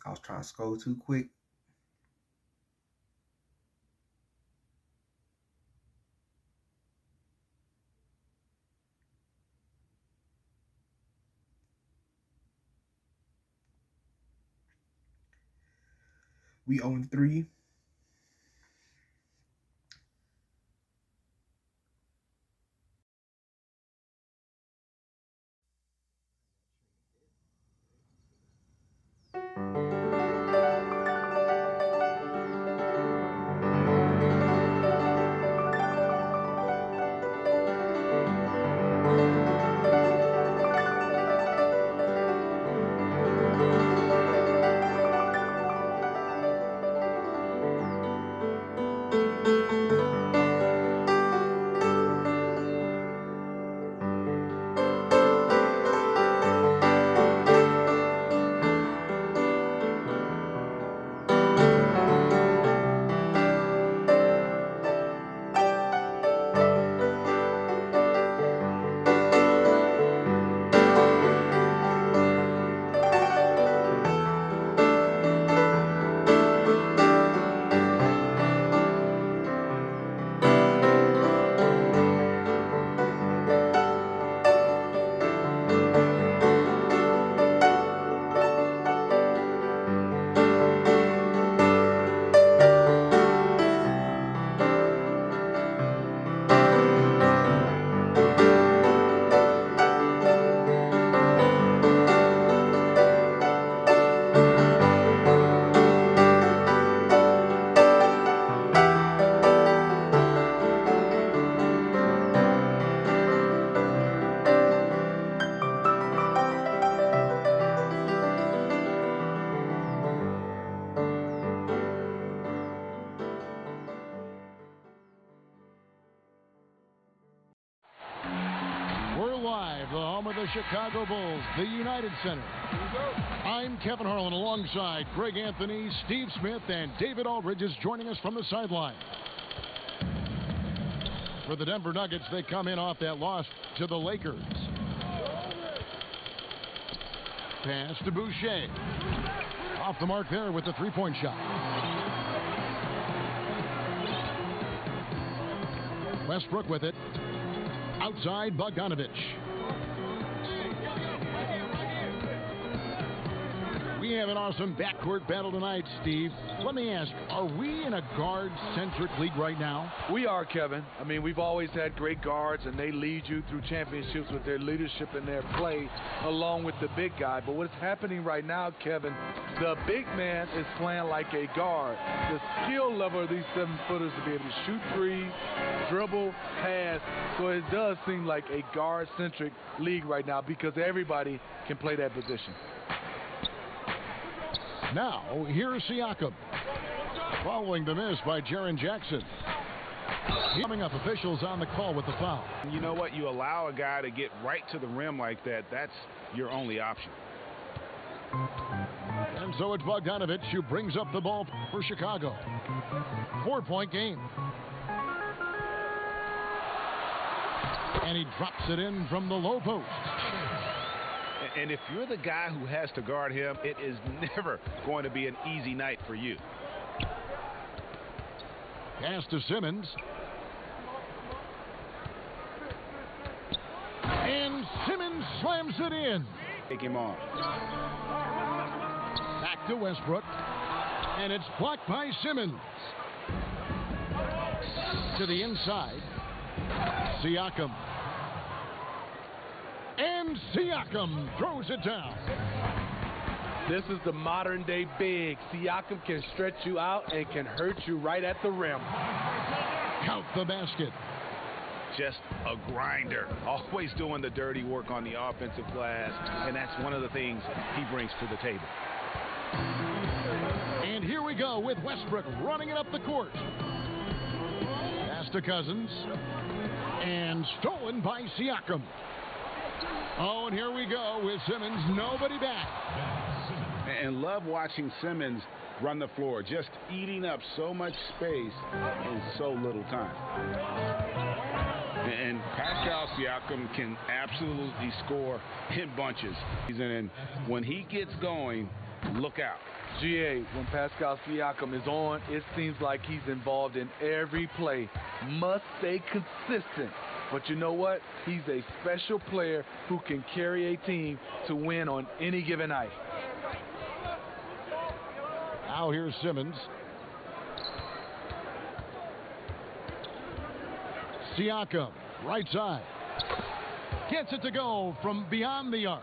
I was trying to scroll too quick. We own 3. We're live, the home of the Chicago Bulls, the United Center. I'm Kevin Harlan alongside Greg Anthony, Steve Smith, and David Aldridge is joining us from the sideline. For the Denver Nuggets, they come in off that loss to the Lakers. Pass to Boucher. Off the mark there with the three-point shot. Westbrook with it. Outside Bogdanovich. We have an awesome backcourt battle tonight, Steve. Let me ask, are we in a guard-centric league right now? We are, Kevin. I mean, we've always had great guards, and they lead you through championships with their leadership and their play, along with the big guy. But what's happening right now, Kevin, the big man is playing like a guard. The skill level of these 7-footers to be able to shoot threes, dribble, pass. So it does seem like a guard-centric league right now because everybody can play that position. Now, here's Siakam. Following the miss by Jaren Jackson. Coming up, officials on the call with the foul. You know what? You allow a guy to get right to the rim like that, that's your only option. And so it's Bogdanovich who brings up the ball for Chicago. 4-point game. And he drops it in from the low post. And if you're the guy who has to guard him, it is never going to be an easy night for you. Pass to Simmons. And Simmons slams it in. Take him on. Back to Westbrook. And it's blocked by Simmons. To the inside. Siakam. And Siakam throws it down. This is the modern day big. Siakam can stretch you out and can hurt you right at the rim. Count the basket. Just a grinder. Always doing the dirty work on the offensive glass. And that's one of the things he brings to the table. And here we go with Westbrook running it up the court. Pass to Cousins. And stolen by Siakam. Oh, and here we go with Simmons. Nobody back. And love watching Simmons run the floor, just eating up so much space in so little time. And Pascal Siakam can absolutely score in bunches. And when he gets going, look out. GA, when Pascal Siakam is on, it seems like he's involved in every play. Must stay consistent. But you know what? He's a special player who can carry a team to win on any given night. Now here's Simmons. Siakam, right side. Gets it to go from beyond the arc.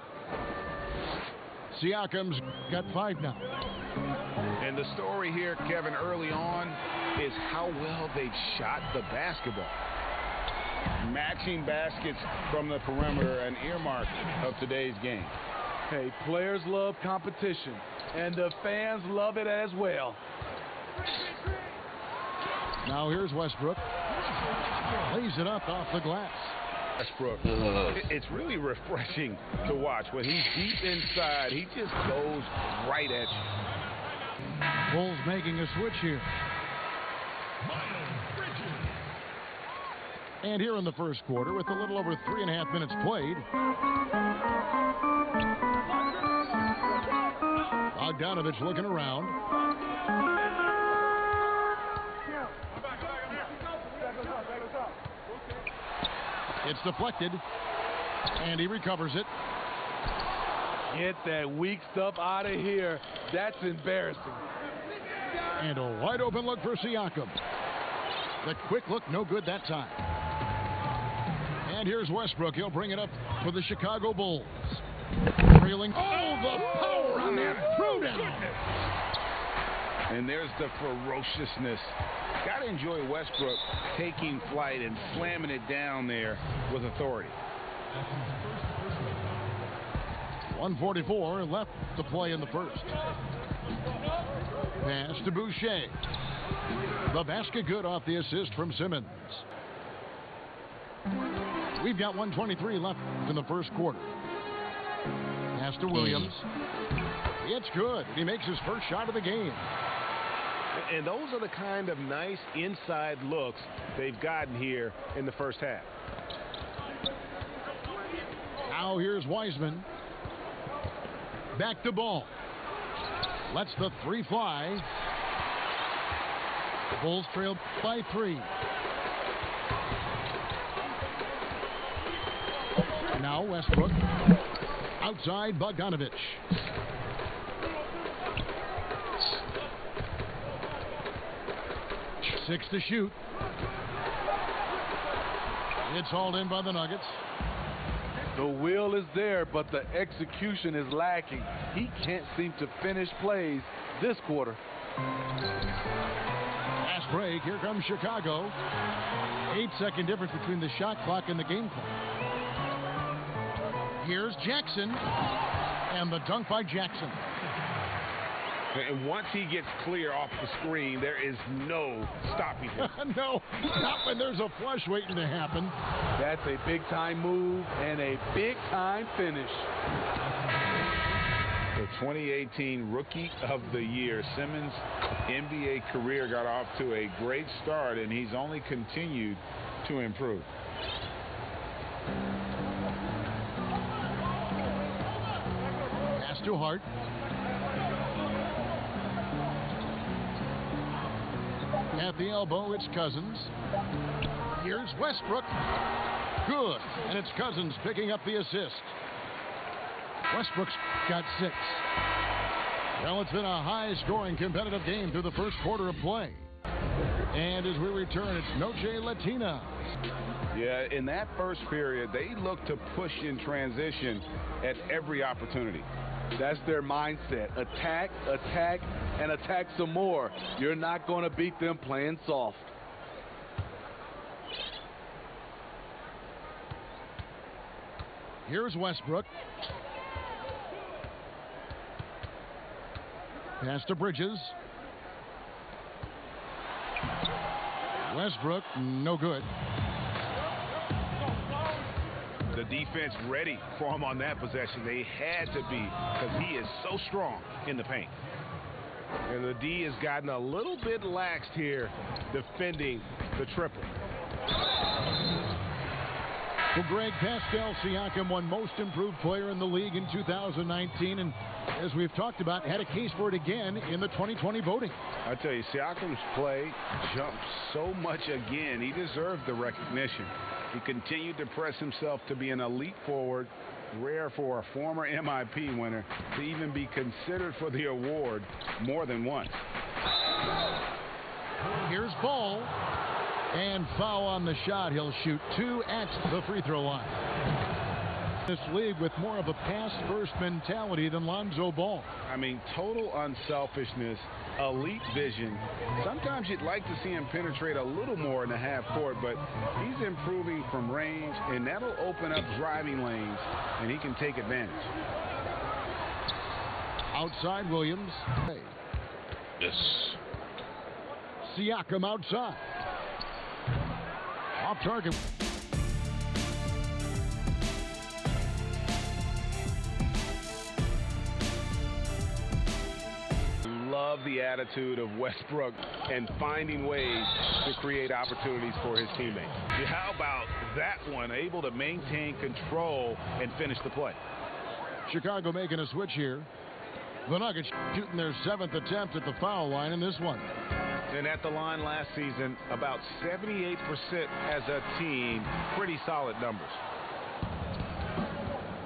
Siakam's got 5 now. And the story here, Kevin, early on is how well they've shot the basketball. Matching baskets from the perimeter, an earmark of today's game. Hey, players love competition, and the fans love it as well. Now here's Westbrook. Lays it up off the glass. Westbrook, it's really refreshing to watch. When he's deep inside, he just goes right at you. Bulls making a switch here. And here in the first quarter, with a little over 3.5 minutes played, Bogdanovich looking around. It's deflected, and he recovers it. Get that weak stuff out of here. That's embarrassing. And a wide open look for Siakam. The quick look, no good that time. And here's Westbrook. He'll bring it up for the Chicago Bulls. Trailing. Oh, the power on that throwdown. And there's the ferociousness. Got to enjoy Westbrook taking flight and slamming it down there with authority. 1:44 left to play in the first. Pass to Boucher. The basket good off the assist from Simmons. We've got 1:23 left in the first quarter. Pass to Williams. It's good. He makes his first shot of the game. And those are the kind of nice inside looks they've gotten here in the first half. Now here's Wiseman. Back to ball. Lets the 3 fly. The Bulls trail by 3. Now Westbrook. Outside Bogdanovich. Six to shoot. It's hauled in by the Nuggets. The will is there, but the execution is lacking. He can't seem to finish plays this quarter. Fast break. Here comes Chicago. 8-second difference between the shot clock and the game clock. Here's Jackson. And the dunk by Jackson. And once he gets clear off the screen, there is no stopping him. No, not when there's a flush waiting to happen. That's a big-time move and a big-time finish. The 2018 Rookie of the Year. Simmons' NBA career got off to a great start, and he's only continued to improve. Pass to Hart. At the elbow, it's Cousins. Here's Westbrook. Good. And it's Cousins picking up the assist. Westbrook's got 6. Well, it's been a high-scoring competitive game through the first quarter of play. And as we return, it's Noche Latina. Yeah, in that first period, they looked to push in transition at every opportunity. That's their mindset. Attack, attack, and attack some more. You're not going to beat them playing soft. Here's Westbrook. Pass to Bridges. Westbrook, no good. The defense ready for him on that possession. They had to be, because he is so strong in the paint. And the D has gotten a little bit laxed here defending the triple. Well, Greg, Pascal Siakam won Most Improved Player in the league in 2019, and as we've talked about, had a case for it again in the 2020 voting. I tell you, Siakam's play jumped so much again. He deserved the recognition. He continued to press himself to be an elite forward. Rare for a former MIP winner to even be considered for the award more than once. Here's Ball. And foul on the shot. He'll shoot 2 at the free throw line. This league with more of a pass-first mentality than Lonzo Ball. I mean, total unselfishness, elite vision. Sometimes you'd like to see him penetrate a little more in the half court, but he's improving from range, and that'll open up driving lanes, and he can take advantage. Outside Williams. Yes. Siakam outside. Off target. Love the attitude of Westbrook and finding ways to create opportunities for his teammates. How about that one? Able to maintain control and finish the play. Chicago making a switch here. The Nuggets shooting their 7th attempt at the foul line in this one. And at the line last season, about 78% as a team. Pretty solid numbers.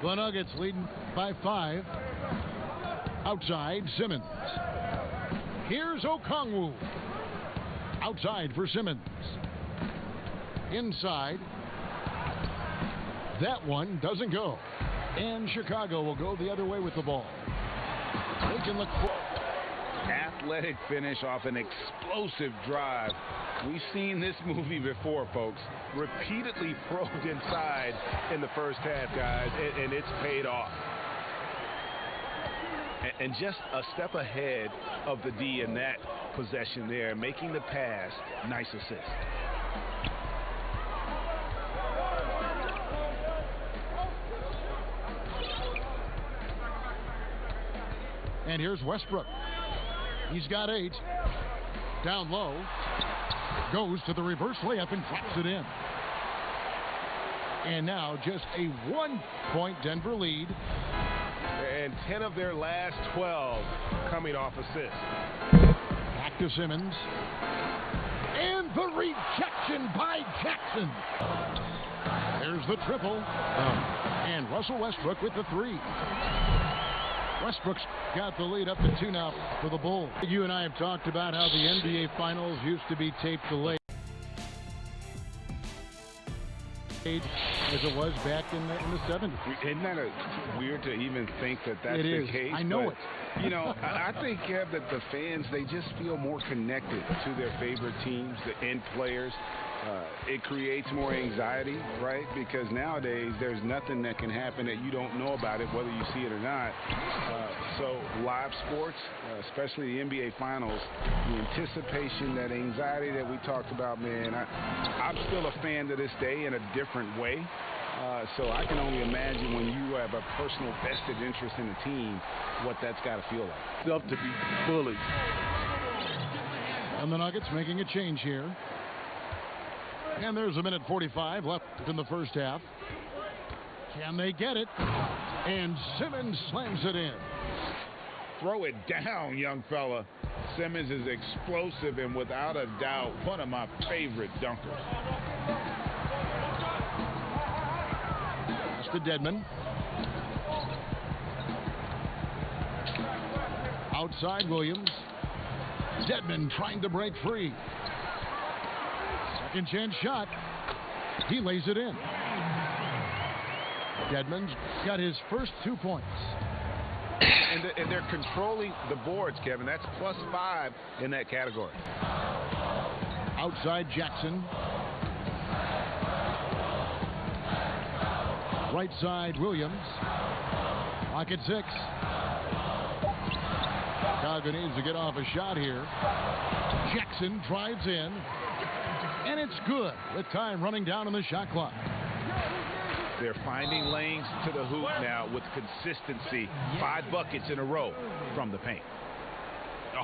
The Nuggets leading by 5. Outside, Simmons. Here's Okongwu. Outside for Simmons. Inside. That one doesn't go. And Chicago will go the other way with the ball. They can look for athletic finish off an explosive drive. We've seen this movie before, folks. Repeatedly probed inside in the first half, guys, and it's paid off. And just a step ahead of the D in that possession there, making the pass. Nice assist. And here's Westbrook. He's got 8. Down low. Goes to the reverse layup and drops it in. And now just a 1-point Denver lead. And 10 of their last 12 coming off assists. Back to Simmons. And the rejection by Jackson. There's the triple. And Russell Westbrook with the 3. Westbrook's got the lead up to 2 now for the Bulls. You and I have talked about how the NBA Finals used to be tape delayed as it was back in the 70s. Isn't that weird to even think that that's the case? I know it. You know, I think, Kev, that the fans, they just feel more connected to their favorite teams, the end players. It creates more anxiety, right? Because nowadays there's nothing that can happen that you don't know about it, whether you see it or not. So live sports, especially the NBA Finals, the anticipation, that anxiety that we talked about, man, I'm still a fan to this day in a different way. So I can only imagine when you have a personal vested interest in a team, what that's got to feel like. Tough to be bullied. And the Nuggets making a change here. And there's a minute 45 left in the first half. Can they get it? And Simmons slams it in. Throw it down, young fella. Simmons is explosive and without a doubt one of my favorite dunkers. Pass to Dedmon. Outside Williams. Dedmon trying to break free. Second chance shot. He lays it in. Dedmon's got his first 2 points. And they're controlling the boards, Kevin. That's +5 in that category. Outside Jackson. Right side Williams. Lock at 6. Chicago needs to get off a shot here. Jackson drives in. And it's good with time running down on the shot clock. They're finding lanes to the hoop now with consistency. 5 buckets in a row from the paint.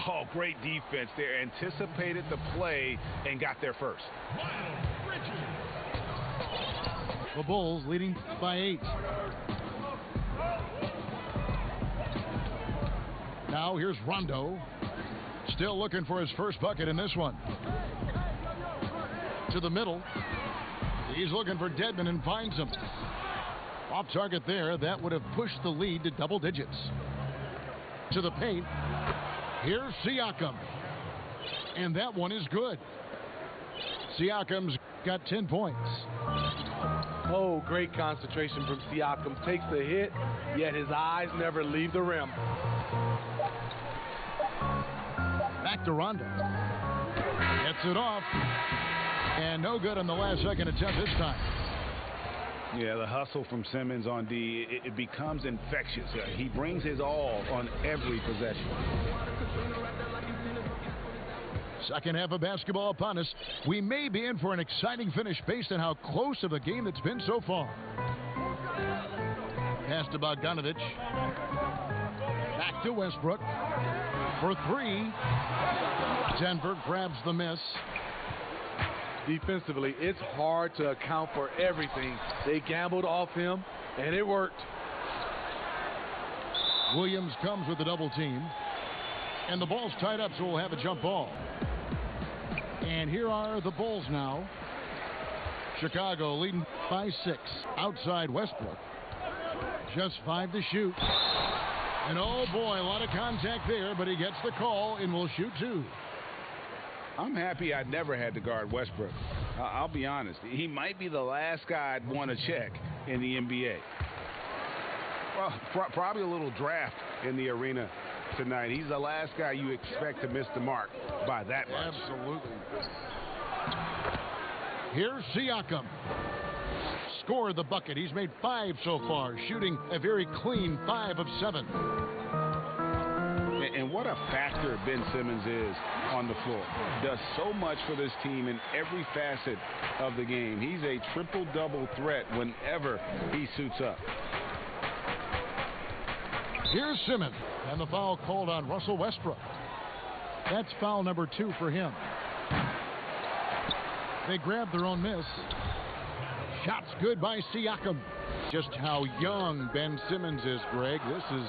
Oh, great defense there. Anticipated the play and got there first. The Bulls leading by 8. Now here's Rondo. Still looking for his first bucket in this one. To the middle. He's looking for Dedmon and finds him. Off target there. That would have pushed the lead to double digits. To the paint. Here's Siakam. And that one is good. Siakam's got 10 points. Oh, great concentration from Siakam. Takes the hit, yet his eyes never leave the rim. Back to Rondo. Gets it off. And no good on the last second attempt this time. Yeah, the hustle from Simmons on D, it becomes infectious. He brings his all on every possession. Second half of basketball upon us. We may be in for an exciting finish based on how close of a game it's been so far. Pass to Bogdanovich. Back to Westbrook. For three. Denver grabs the miss. Defensively, it's hard to account for everything. They gambled off him, and it worked. Williams comes with the double team. And the ball's tied up, so we'll have a jump ball. And here are the Bulls now. Chicago leading by 6. Outside Westbrook. Just 5 to shoot. And oh boy, a lot of contact there, but he gets the call and will shoot 2. I'm happy I never had to guard Westbrook. I'll be honest. He might be the last guy I'd want to check in the NBA. Well, probably a little draft in the arena tonight. He's the last guy you expect to miss the mark by that much. Absolutely. Here's Siakam. Scored the bucket. He's made 5 so far, shooting a very clean 5 of 7. And what a factor Ben Simmons is on the floor. Does so much for this team in every facet of the game. He's a triple-double threat whenever he suits up. Here's Simmons. And the foul called on Russell Westbrook. That's foul number 2 for him. They grab their own miss. Shots good by Siakam. Just how young Ben Simmons is, Greg. This is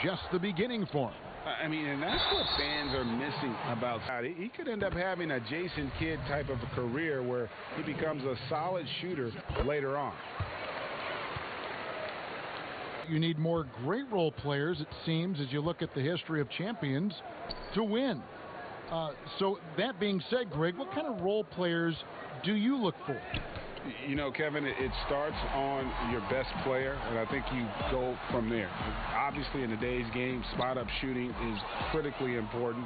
just the beginning for him. I mean, and that's what fans are missing about Scott. He could end up having a Jason Kidd type of a career where he becomes a solid shooter later on. You need more great role players, it seems, as you look at the history of champions, to win. So that being said, Greg, what kind of role players do you look for? You know, Kevin, it starts on your best player, and I think you go from there. Obviously, in today's game, spot-up shooting is critically important,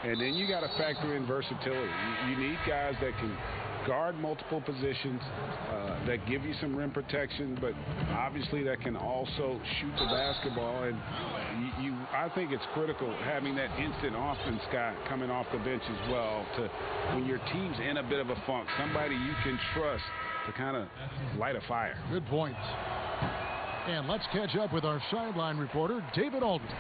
and then you got to factor in versatility. You need guys that can guard multiple positions, that give you some rim protection, but obviously that can also shoot the basketball. And I think it's critical having that instant offense guy coming off the bench as well, to when your team's in a bit of a funk, somebody you can trust to kind of light a fire. Good point. And let's catch up with our sideline reporter, David Aldridge.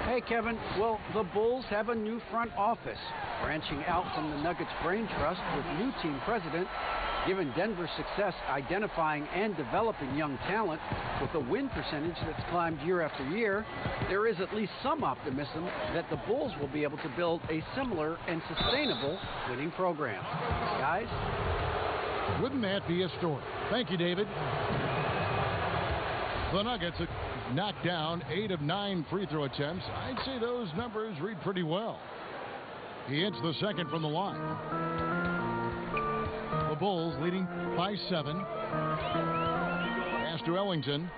Hey, Kevin. Well, the Bulls have a new front office, branching out from the Nuggets Brain Trust with new team president. Given Denver's success identifying and developing young talent with a win percentage that's climbed year after year, there is at least some optimism that the Bulls will be able to build a similar and sustainable winning program. Guys? Wouldn't that be a story? Thank you, David. The Nuggets have knocked down 8 of 9 free throw attempts. I'd say those numbers read pretty well. He hits the second from the line. The Bulls leading by 7. Pass to Ellington.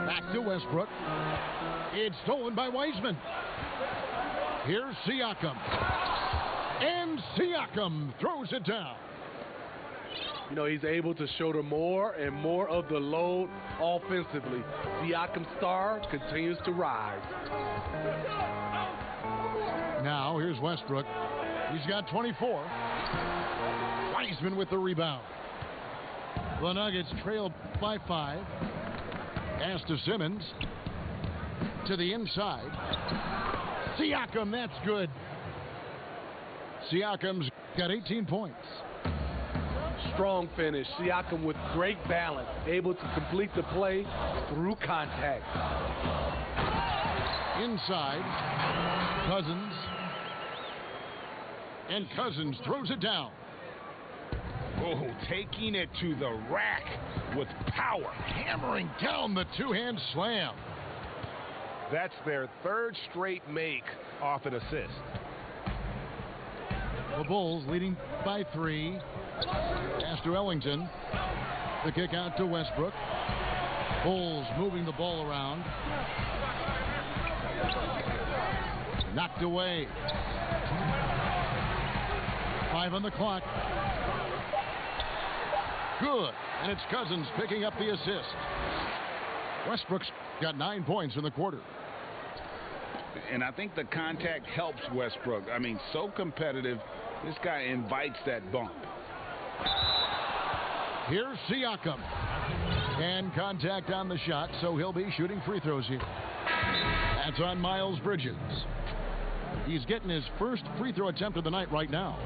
Back to Westbrook. It's stolen by Wiseman. Here's Siakam. And Siakam throws it down. You know, he's able to shoulder more and more of the load offensively. Siakam's star continues to rise. Now, here's Westbrook. He's got 24. Wiseman with the rebound. The Nuggets trail by 5. Pass to Simmons. To the inside. Siakam, that's good. Siakam's got 18 points. Strong finish. Siakam with great balance, able to complete the play through contact. Inside, Cousins. And Cousins throws it down. Oh, taking it to the rack with power. Hammering down the two-hand slam. That's their third straight make off an assist. The Bulls leading by 3. Pass to Ellington. The kick out to Westbrook. Bulls moving the ball around. Knocked away. 5 on the clock. Good. And it's Cousins picking up the assist. Westbrook's got 9 points in the quarter. And I think the contact helps Westbrook. I mean, so competitive. This guy invites that bump. Here's Siakam. And contact on the shot, so he'll be shooting free throws here. That's on Miles Bridges. He's getting his first free throw attempt of the night right now.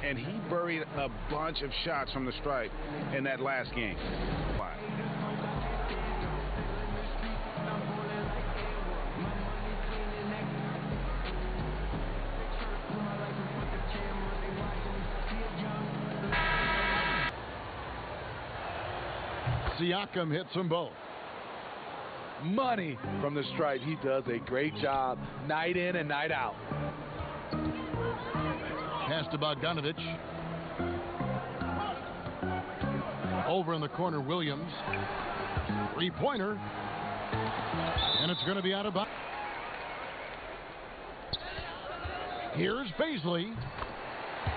And he buried a bunch of shots from the stripe in that last game. Siakam hits them both. Money from the stripe. He does a great job night in and night out. Pass to Bogdanovich. Over in the corner, Williams. 3-pointer. And it's going to be out of bounds. Here's Baisley.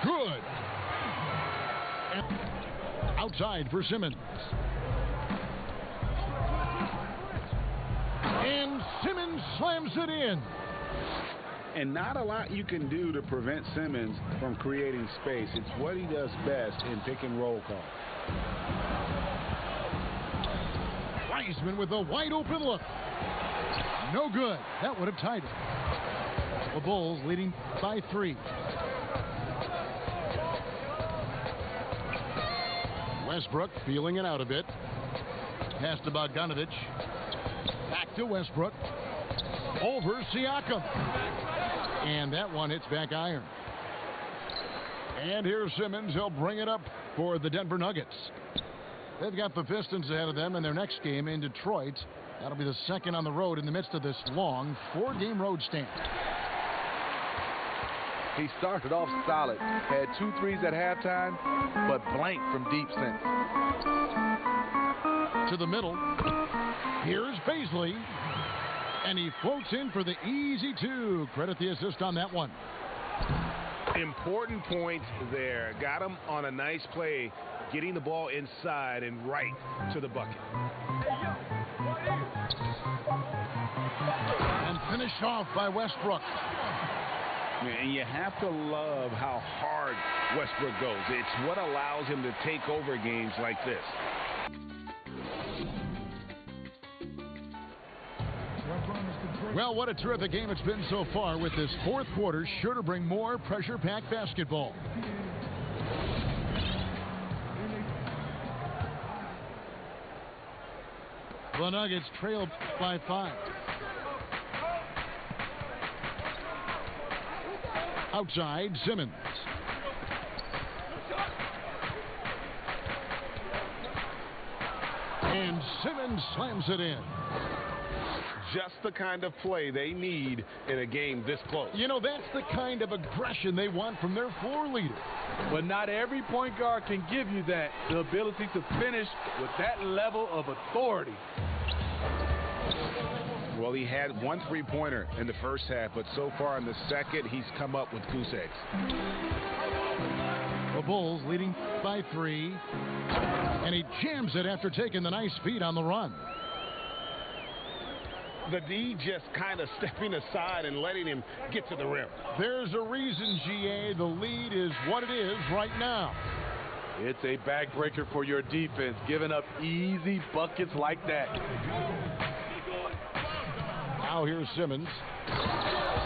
Good. And outside for Simmons. And Simmons slams it in. And not a lot you can do to prevent Simmons from creating space. It's what he does best in pick and roll call. Wiseman with a wide open look. No good. That would have tied it. The Bulls leading by 3. Westbrook feeling it out a bit. Pass to Bogdanovich. Back to Westbrook. Over Siakam. And that one hits back iron. And here's Simmons. He'll bring it up for the Denver Nuggets. They've got the Pistons ahead of them in their next game in Detroit. That'll be the second on the road in the midst of this long 4-game road stand. He started off solid. Had 2 threes at halftime, but blanked from deep since. To the middle. Here's Baisley. And he floats in for the easy 2. Credit the assist on that one. Important points there. Got him on a nice play, getting the ball inside and right to the bucket. And finished off by Westbrook. And you have to love how hard Westbrook goes. It's what allows him to take over games like this. Well, what a terrific game it's been so far, with this fourth quarter sure to bring more pressure-packed basketball. The Nuggets trail by 5. Outside, Simmons. And Simmons slams it in. Just the kind of play they need in a game this close. You know, that's the kind of aggression they want from their floor leader. But not every point guard can give you that. The ability to finish with that level of authority. Well, he had 1 3-pointer in the first half, but so far in the second, he's come up with goose eggs. The Bulls leading by 3. And he jams it after taking the nice feed on the run. The D just kind of stepping aside and letting him get to the rim. There's a reason, GA, the lead is what it is right now. It's a backbreaker for your defense, giving up easy buckets like that. Now here's Simmons.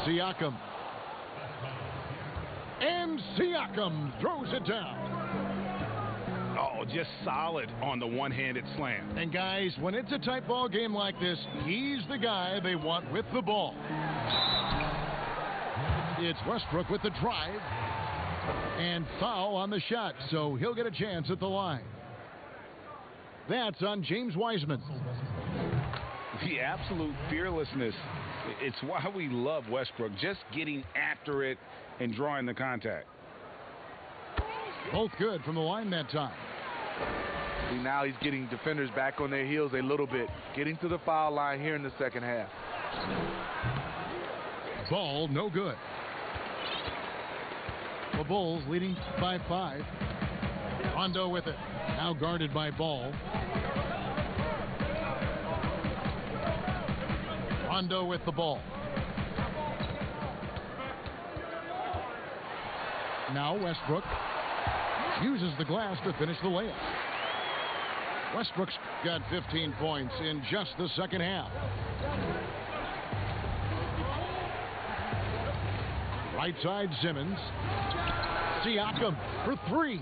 Siakam. And Siakam throws it down. Oh, just solid on the one-handed slam. And guys, when it's a tight ball game like this, he's the guy they want with the ball. It's Westbrook with the drive. And foul on the shot, so he'll get a chance at the line. That's on James Wiseman. The absolute fearlessness. It's why we love Westbrook, just getting after it and drawing the contact. Both good from the line that time. See, now he's getting defenders back on their heels a little bit, getting to the foul line here in the second half. Ball no good. The Bulls leading by 5. Rondo with it. Now guarded by Ball. Rondo with the ball. Now Westbrook uses the glass to finish the layup. Westbrook's got 15 points in just the second half. Right side, Simmons. Siakam for 3.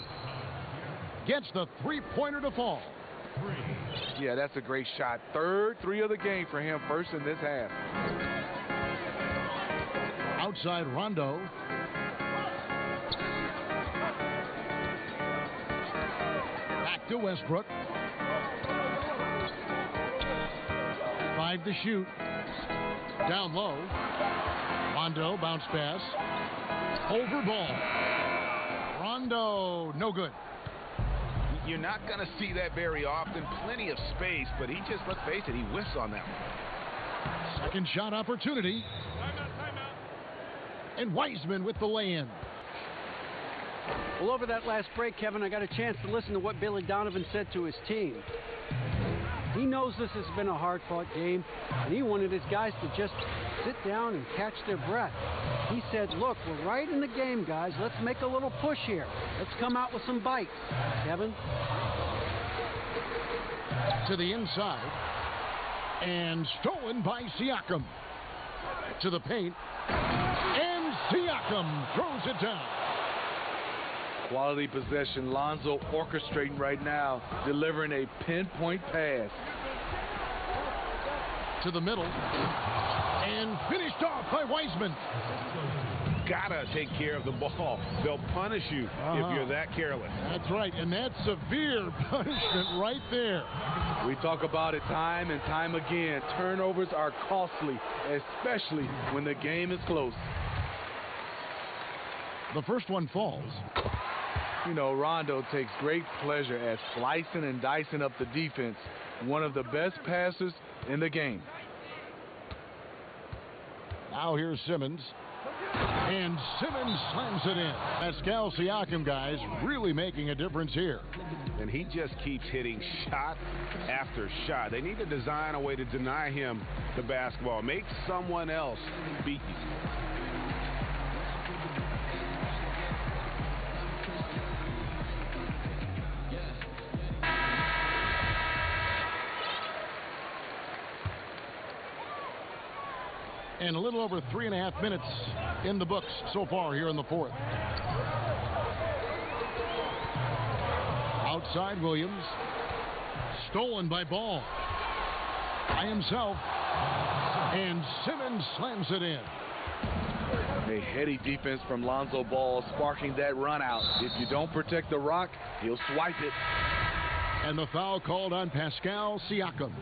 Gets the three-pointer to fall. Yeah, that's a great shot. Third 3 of the game for him, first in this half. Outside Rondo. Back to Westbrook. 5 to shoot. Down low. Rondo, bounce pass. Over ball. Rondo, no good. You're not going to see that very often. Plenty of space, but he just, let's face it, he whiffs on that one. Second shot opportunity. And Wiseman with the lay-in. Well, over that last break, Kevin, I got a chance to listen to what Billy Donovan said to his team. He knows this has been a hard-fought game, and he wanted his guys to just sit down and catch their breath. He said, look, we're right in the game, guys. Let's make a little push here. Let's come out with some bites. Kevin? To the inside. And stolen by Siakam. To the paint. And Siakam throws it down. Quality possession. Lonzo orchestrating right now, delivering a pinpoint pass. To the middle. And finished off by Wiseman. Gotta take care of the ball. They'll punish you if you're that careless. That's right, and that's severe punishment right there. We talk about it time and time again. Turnovers are costly, especially when the game is close. The first one falls. You know, Rondo takes great pleasure at slicing and dicing up the defense. One of the best passers in the game. Now here's Simmons. And Simmons slams it in. Pascal Siakam, guys, really making a difference here. And he just keeps hitting shot after shot. They need to design a way to deny him the basketball. Make someone else beat you. And a little over 3.5 minutes in the books so far here in the fourth. Outside Williams. Stolen by Ball. By himself. And Simmons slams it in. A heady defense from Lonzo Ball sparking that run out. If you don't protect the rock, he'll swipe it. And the foul called on Pascal Siakam.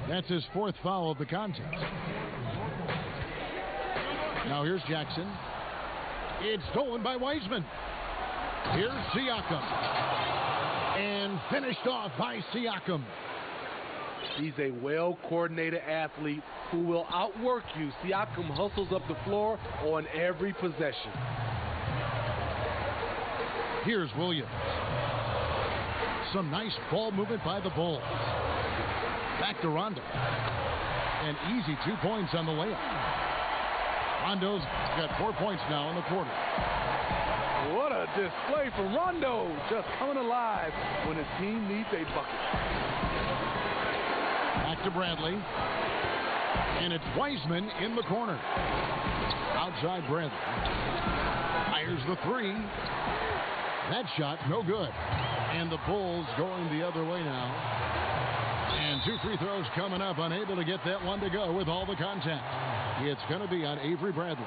That's his 4th foul of the contest. Now here's Jackson. It's stolen by Wiseman. Here's Siakam. And finished off by Siakam. He's a well-coordinated athlete who will outwork you. Siakam hustles up the floor on every possession. Here's Williams. Some nice ball movement by the Bulls. Back to Rondo. And easy 2 points on the layup. Rondo's got 4 points now in the quarter. What a display from Rondo. Just coming alive when his team needs a bucket. Back to Bradley. And it's Wiseman in the corner. Outside Bradley. Fires the 3. That shot no good. And the Bulls going the other way now. And 2 free throws coming up. Unable to get that one to go with all the contact. It's going to be on Avery Bradley.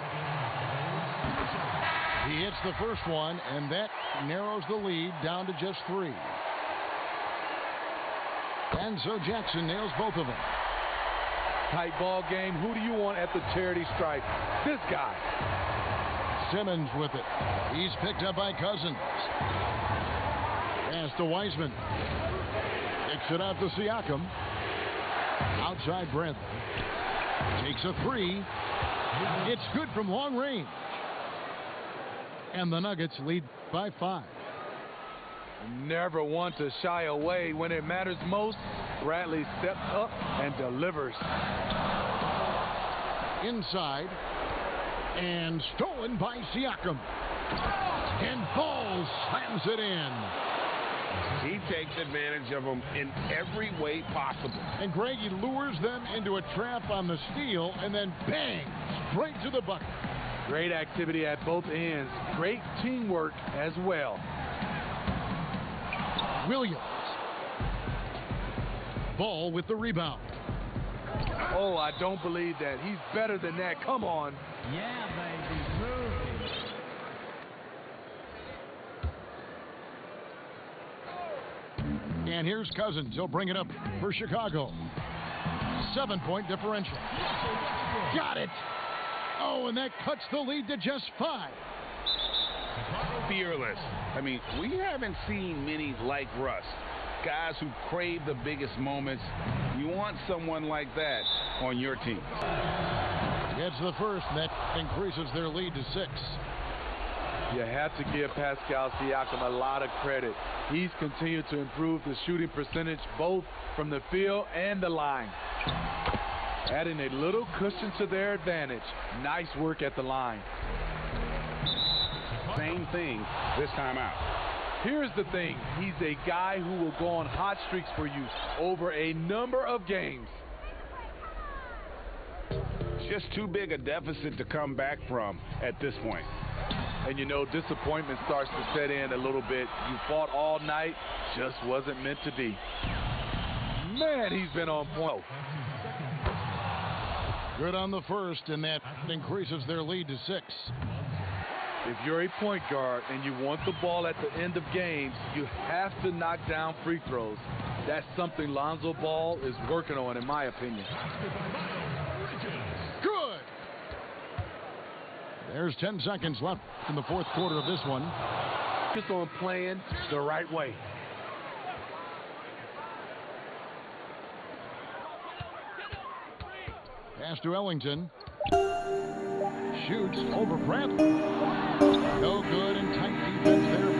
He hits the first one, and that narrows the lead down to just 3. And so Jackson nails both of them. Tight ball game. Who do you want at the charity stripe? This guy. Simmons with it. He's picked up by Cousins. Pass to Wiseman. Kicks it out to Siakam. Outside Bradley. Takes a 3. It's good from long range. And the Nuggets lead by 5. Never want to shy away when it matters most. Bradley steps up and delivers. Inside. And stolen by Siakam. And Ball slams it in. He takes advantage of them in every way possible. And Greg, he lures them into a trap on the steal and then bang, straight to the bucket. Great activity at both ends. Great teamwork as well. Williams. Ball with the rebound. Oh, I don't believe that. He's better than that. Come on. Yeah, baby. Move it. And here's Cousins. He'll bring it up for Chicago. 7-point differential. Got it. Oh, and that cuts the lead to just 5. Fearless. I mean, we haven't seen many like Russ. Guys who crave the biggest moments. You want someone like that on your team. Gets the first, and that increases their lead to 6. You have to give Pascal Siakam a lot of credit. He's continued to improve the shooting percentage both from the field and the line. Adding a little cushion to their advantage. Nice work at the line. Same thing this time out. Here's the thing. He's a guy who will go on hot streaks for you over a number of games. Just too big a deficit to come back from at this point. And you know, disappointment starts to set in a little bit. You fought all night, just wasn't meant to be. Man, he's been on point. Good on the first, and that increases their lead to 6. If you're a point guard and you want the ball at the end of games, you have to knock down free throws. That's something Lonzo Ball is working on, in my opinion. Good. There's 10 seconds left in the fourth quarter of this one. Just on playing the right way. Pass to Ellington. Shoots over Bradley. No good, and tight defense there